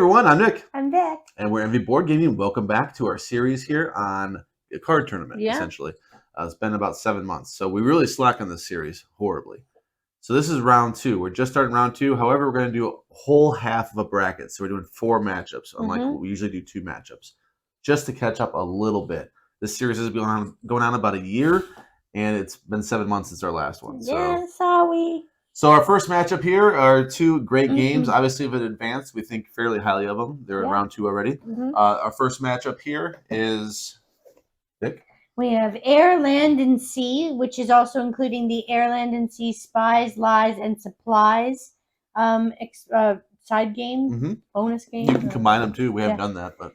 everyone, I'm Nick. I'm Vic. And we're MV Board Gaming. Welcome back to our series here on a card tournament, essentially. It's been about 7 months. So we really slack on this series horribly. So this is round 2. We're just starting round 2. However, we're going to do a whole half of a bracket. So we're doing 4 matchups, unlike what we usually do 2 matchups, just to catch up a little bit. This series has been going on about a year, and it's been 7 months since our last one. Yeah, sorry. So our first matchup here are 2 great games. Obviously, if it advanced, we think fairly highly of them. They're in round 2 already. Our first matchup here is Vic. We have Air, Land, and Sea, which is also including the Air, Land, and Sea Spies, Lies, and Supplies side game, bonus game. You can combine them too. We haven't done that, but.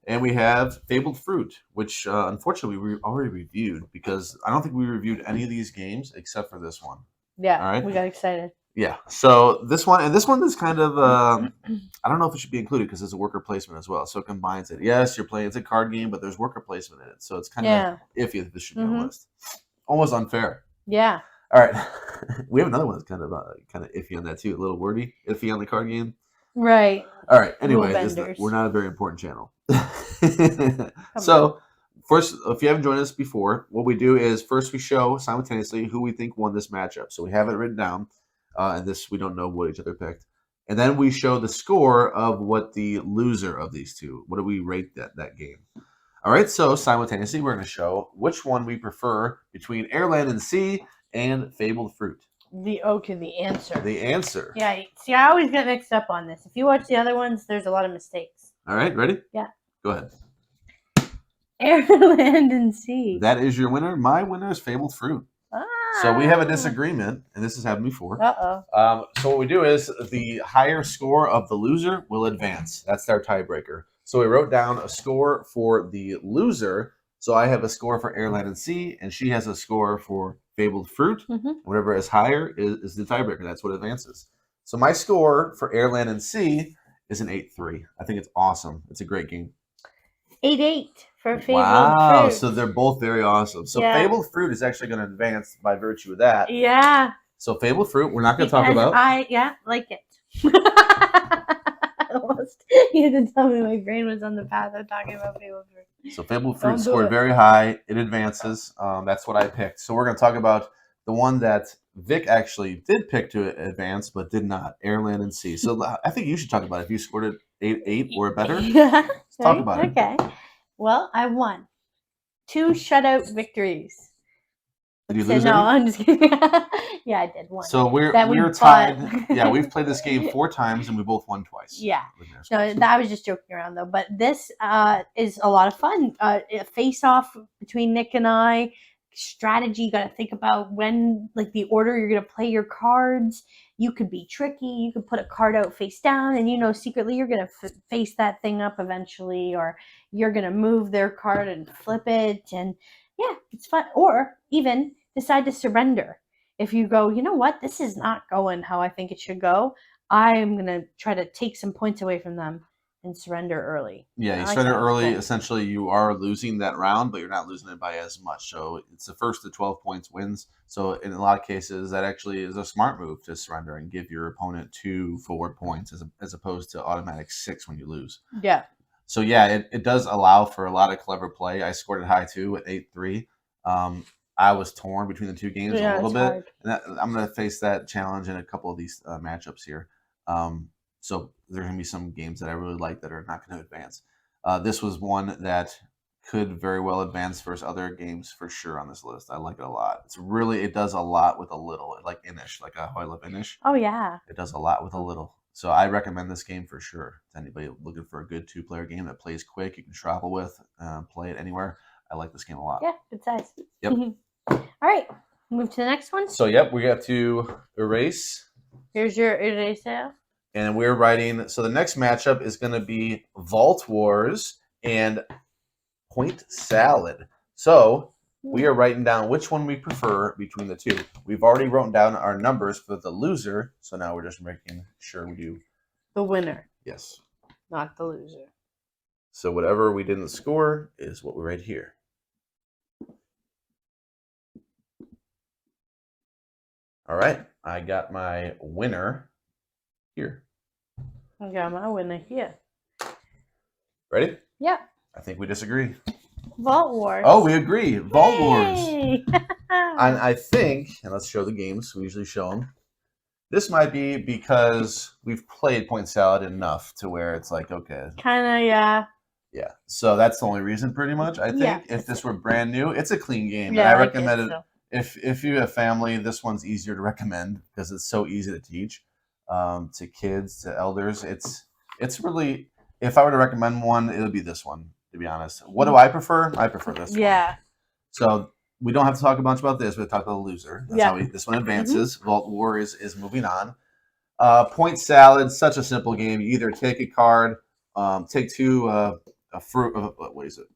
And we have Fabled Fruit, which unfortunately we already reviewed because I don't think we reviewed any of these games except for this one. Yeah, all right? We got excited. Yeah, so this one is kind of, I don't know if it should be included because it's a worker placement as well. So it combines it. Yes, you're playing, it's a card game, but there's worker placement in it. So it's kind of iffy if this should be on the list. Almost unfair. Yeah. All right. We have another one that's kind of iffy on that too. A little wordy, iffy on the card game. Right. All right. Anyway, we're not a very important channel. So first, if you haven't joined us before, what we do is first we show simultaneously who we think won this matchup. So we have it written down, and this we don't know what each other picked. And then we show the score of what the loser of these two. What do we rate that game? All right. So simultaneously, we're going to show which one we prefer between Air, Land, and Sea and Fabled Fruit. The answer. The answer. Yeah. See, I always get mixed up on this. If you watch the other ones, there's a lot of mistakes. All right. Ready? Yeah. Go ahead. Air, Land, and Sea. That is your winner. My winner is Fabled Fruit. So we have a disagreement, and this has happened before. So what we do is the higher score of the loser will advance. That's our tiebreaker. So we wrote down a score for the loser. So I have a score for Air, Land, and Sea, and she has a score for Fabled Fruit. Whatever is higher is the tiebreaker. That's what advances. So my score for Air, Land, and Sea is an 8-3. I think it's awesome. It's a great game. 8-8 for Fabled Fruit. Wow, so they're both very awesome. So Fabled Fruit is actually going to advance by virtue of that. Yeah. So Fabled Fruit, we're not going to talk about. I like it. Almost. You had to tell me my brain was on the path of talking about Fabled Fruit. So Fabled Fruit scored very high. It advances. That's what I picked. So we're going to talk about the one that Vic actually did pick to advance, but did not. Air, Land, and Sea. So I think you should talk about it. If you scored it 8-8 or better, let's talk about it. Okay. Well, I won 2 shutout victories. Did you lose? No, I'm just kidding. Yeah, I did one. So we're tied. Yeah, we've played this game 4 times and we both won twice. Yeah. No, I was just joking around though. But this is a lot of fun. A face-off between Nick and I. Strategy. You got to think about when, like, the order you're going to play your cards. You could be tricky. You could put a card out face down, and secretly you're going to face that thing up eventually, or you're going to move their card and flip it. And yeah, it's fun. Or even decide to surrender. If you go, you know what, this is not going how I think it should go, I'm going to try to take some points away from them and surrender early. Yeah, you surrender early. Essentially, you are losing that round, but you're not losing it by as much. So it's the first to 12 points wins. So in a lot of cases, that actually is a smart move to surrender and give your opponent 2 forward points as opposed to automatic 6 when you lose. Yeah. So yeah, it does allow for a lot of clever play. I scored it high too at 8-3. I was torn between the 2 games a little bit. And I'm going to face that challenge in a couple of these matchups here. So there's going to be some games that I really like that are not going to advance. This was one that could very well advance versus other games for sure on this list. I like it a lot. It does a lot with a little, like Inish, like how I love Inish. Oh, yeah. It does a lot with a little. So I recommend this game for sure to anybody looking for a good 2-player game that plays quick, you can travel with, play it anywhere. I like this game a lot. Yeah, good size. Yep. All right, move to the next one. So, yep, we got to erase. Here's your eraser. And we're writing, so the next matchup is going to be Vault Wars and Point Salad. So we are writing down which one we prefer between the 2. We've already written down our numbers for the loser, so now we're just making sure we do. The winner. Yes. Not the loser. So whatever we didn't score is what we write here. All right, I got my winner here. I got my winner here. Ready? Yep. I think we disagree. Vault Wars. Oh, we agree. Vault Wars. Yay! And I think, and let's show the games. We usually show them. This might be because we've played Point Salad enough to where it's like, okay. Kind of, yeah. Yeah. So that's the only reason, pretty much. I think if this were brand new, it's a clean game. Yeah, and I like recommend it. So. If you have family, this one's easier to recommend because it's so easy to teach to kids, to elders. It's really, if I were to recommend one, it would be this one, to be honest. What do I prefer? I prefer this one. Yeah. So we don't have to talk a bunch about this. We talk about the loser. That's how this one advances. Vault War is moving on. Point Salad, such a simple game. You either take a card, take two a fruit. What is it?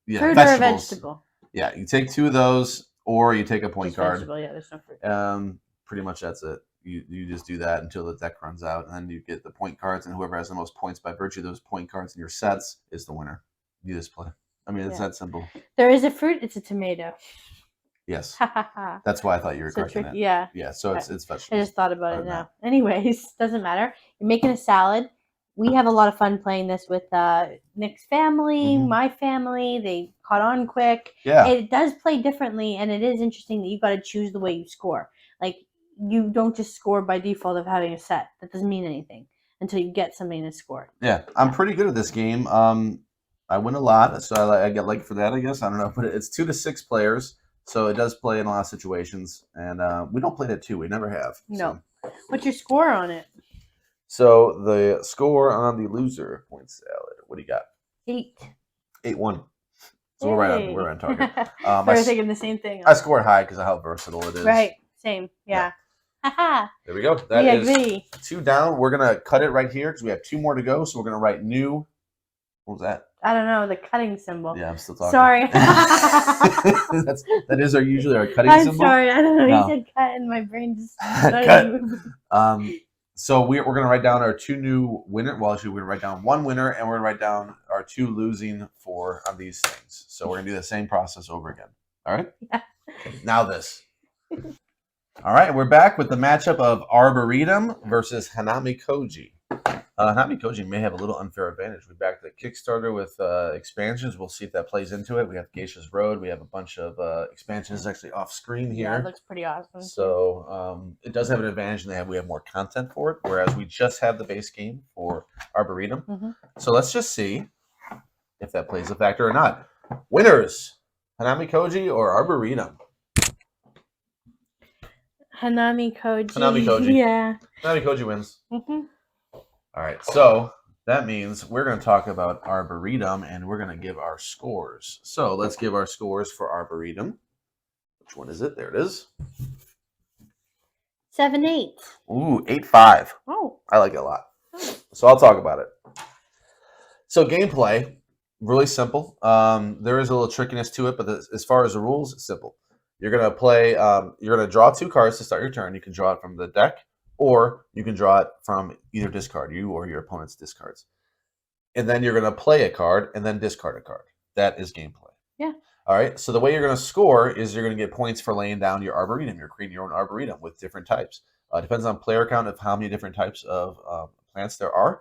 Yeah, fruit vegetables. Or a vegetable. Yeah, you take two of those, or you take a point card. Vegetable, yeah, there's no fruit. Pretty much that's it. You just do that until the deck runs out, and then you get the point cards, and whoever has the most points by virtue of those point cards in your sets is the winner. You just play. I mean, it's that simple. There is a fruit. It's a tomato. Yes. That's why I thought you were correcting it. Yeah. Yeah. So it's vegetables. I just thought about it now. Anyways, doesn't matter. You're making a salad. We have a lot of fun playing this with Nick's family, my family. They caught on quick. Yeah. It does play differently, and it is interesting that you got to choose the way you score. Like, you don't just score by default of having a set. That doesn't mean anything until you get something to score. Yeah, I'm pretty good at this game. I win a lot, so I get like for that, I guess. I don't know, but it's 2 to 6 players, so it does play in a lot of situations. And we don't play it at 2. We never have. No. So. What's your score on it? So the score on the loser Point Salad. What do you got? 8. 8-1. So we're on target. We're thinking the same thing. I scored high because of how versatile it is. Right. Same. Yeah. There we go. That is 2 down. We're gonna cut it right here because we have 2 more to go. So we're gonna write new. What was that? I don't know, the cutting symbol. Yeah, I'm still talking. Sorry. that is usually our cutting symbol. I'm sorry. I don't know. No. You said cut, and my brain just cut. So we're going to write down our 2 new winners. Well, actually, we're going to write down 1 winner, and we're going to write down our 2 losing on these things. So we're going to do the same process over again. All right? Yeah. Now this. All right, we're back with the matchup of Arboretum versus Hanami Koji. Hanami Koji may have a little unfair advantage. We backed the Kickstarter with expansions. We'll see if that plays into it. We have Geisha's Road. We have a bunch of expansions actually off screen here. Yeah, it looks pretty awesome. So it does have an advantage in that we have more content for it, whereas we just have the base game for Arboretum. So let's just see if that plays a factor or not. Winners, Hanami Koji or Arboretum? Hanami Koji. Hanami Koji. Yeah. Hanami Koji wins. All right, so that means we're going to talk about Arboretum, and we're going to give our scores. So let's give our scores for Arboretum. Which one is it? There it is. 7-8. Ooh, 8-5. Oh. I like it a lot. So I'll talk about it. So gameplay, really simple. There is a little trickiness to it, but as far as the rules, it's simple. You're going to play, you're going to draw 2 cards to start your turn. You can draw it from the deck, or you can draw it from either discard, you or your opponent's discards. And then you're going to play a card and then discard a card. That is gameplay. Yeah. All right. So the way you're going to score is you're going to get points for laying down your Arboretum. You're creating your own Arboretum with different types. Depends on player count of how many different types of plants there are.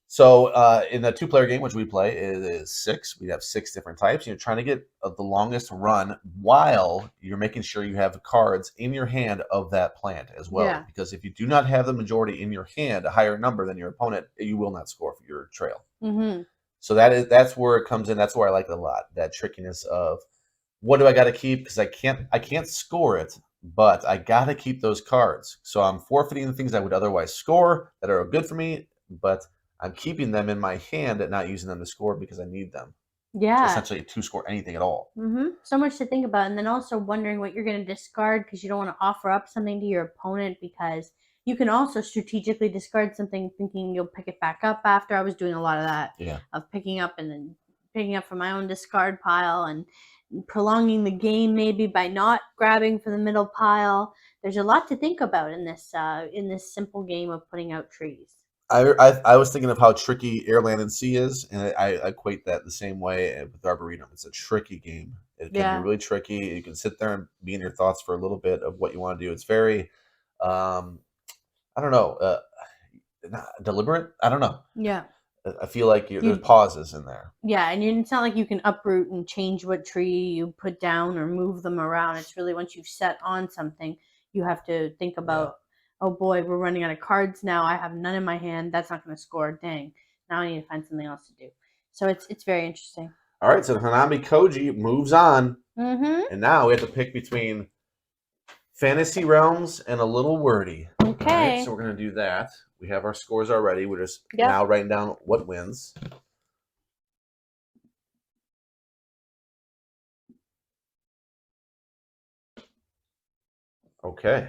So in the 2-player game, which we play, it is 6. We have 6 different types. You're trying to get the longest run while you're making sure you have cards in your hand of that plant as well. Yeah. Because if you do not have the majority in your hand, a higher number than your opponent, you will not score for your trail. So that's where it comes in. That's where I like it a lot. That trickiness of what do I got to keep? Because I can't score it, but I got to keep those cards. So I'm forfeiting the things I would otherwise score that are good for me, but I'm keeping them in my hand and not using them to score because I need them. Yeah. Essentially to score anything at all. So much to think about. And then also wondering what you're going to discard because you don't want to offer up something to your opponent because you can also strategically discard something thinking you'll pick it back up after. I was doing a lot of that. Yeah. Of picking up and then picking up from my own discard pile and prolonging the game maybe by not grabbing from the middle pile. There's a lot to think about in this simple game of putting out trees. I was thinking of how tricky Air, Land, and Sea is, and I equate that the same way with Arboretum. It's a tricky game. It can be really tricky. You can sit there and be in your thoughts for a little bit of what you want to do. It's very, I don't know. not deliberate. I don't know. Yeah. I feel like there's pauses in there. Yeah, and it's not like you can uproot and change what tree you put down or move them around. It's really once you've set on something, you have to think about, oh boy, we're running out of cards now. I have none in my hand. That's not going to score. Dang. Now I need to find something else to do. So it's very interesting. All right, so Hanami Koji moves on. Mm-hmm. And now we have to pick between Fantasy Realms and a little wordy. Okay. Right, so we're going to do that. We have our scores already. We're just now writing down what wins. Okay.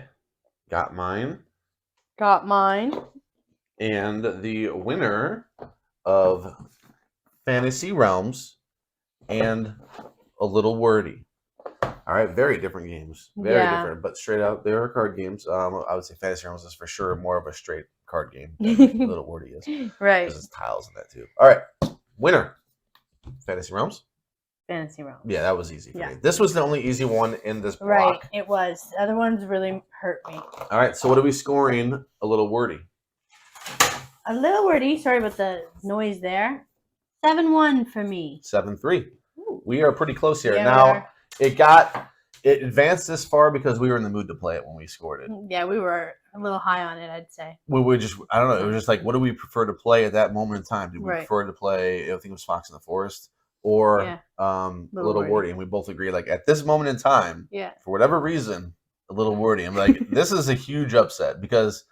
Got mine. Got mine. And the winner of Fantasy Realms and a little wordy. All right, very different games. Very different, but straight out, they are card games. I would say Fantasy Realms is for sure more of a straight card game than Little Wordy is. Right. Because there's tiles in that too. All right, winner. Fantasy Realms? Fantasy Realms. Yeah, that was easy for me. This was the only easy one in this block. Right, it was. The other ones really hurt me. All right, so what are we scoring? A little wordy. A little wordy. Sorry about the noise there. 7-1 for me. 7-3. We are pretty close here. Yeah, now, it advanced this far because we were in the mood to play it when we scored it. Yeah, we were a little high on it, I'd say. We were just, I don't know, it was just like, what do we prefer to play at that moment in time? Did we prefer to play, I think it was Fox in the Forest or Little Wordy? And we both agreed, like, at this moment in time, for whatever reason, a Little Wordy. I'm like, this is a huge upset because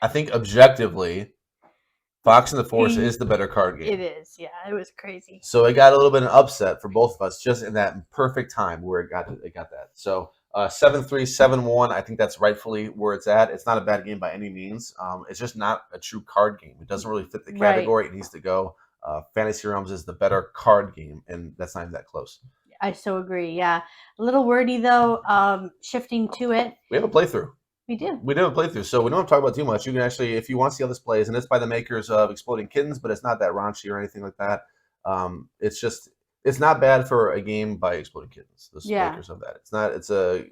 I think objectively, Fox in the Forest is the better card game. It is, yeah. It was crazy. So it got a little bit of an upset for both of us just in that perfect time where it got that. So 7-3, 7-1, I think that's rightfully where it's at. It's not a bad game by any means. It's just not a true card game. It doesn't really fit the category it needs to go. Fantasy Realms is the better card game, and that's not even that close. I so agree, yeah. A little wordy, though, shifting to it. We have a playthrough. We do. We do a playthrough, so we don't have to talk about too much. You can actually, if you want to see how this plays, and it's by the makers of Exploding Kittens, but it's not that raunchy or anything like that. It's not bad for a game by Exploding Kittens. The makers of that. It's a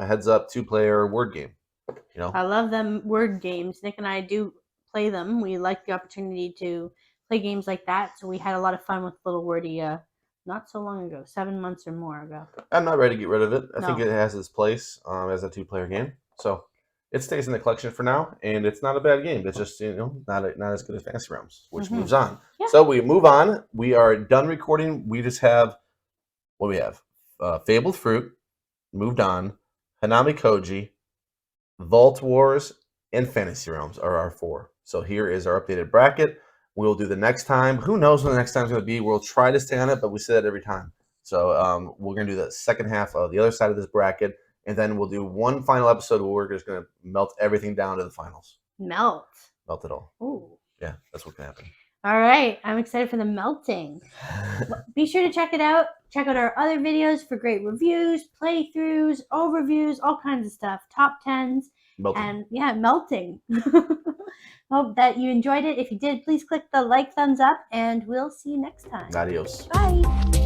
heads up 2-player word game. You know, I love them word games. Nick and I do play them. We like the opportunity to play games like that. So we had a lot of fun with Little Wordy. Not so long ago, 7 months or more ago. I'm not ready to get rid of it. I think it has its place as a 2-player game. So it stays in the collection for now, and it's not a bad game. It's just not as good as Fantasy Realms, which moves on. Yeah. So we move on. We are done recording. We just have what we have: Fabled Fruit, moved on. Hanami Koji, Vault Wars, and Fantasy Realms are our 4. So here is our updated bracket. We'll do the next time. Who knows when the next time is going to be? We'll try to stay on it, but we say that every time. So we're going to do the second half of the other side of this bracket, and then we'll do one final episode where we're just going to melt everything down to the finals. Melt it all. Ooh. Yeah, that's what can happen. All right. I'm excited for the melting. Be sure to check it out. Check out our other videos for great reviews, playthroughs, overviews, all kinds of stuff. Top 10s. Melting. And yeah, melting. Hope that you enjoyed it. If you did, please click the like, thumbs up, and we'll see you next time. Adios. Bye.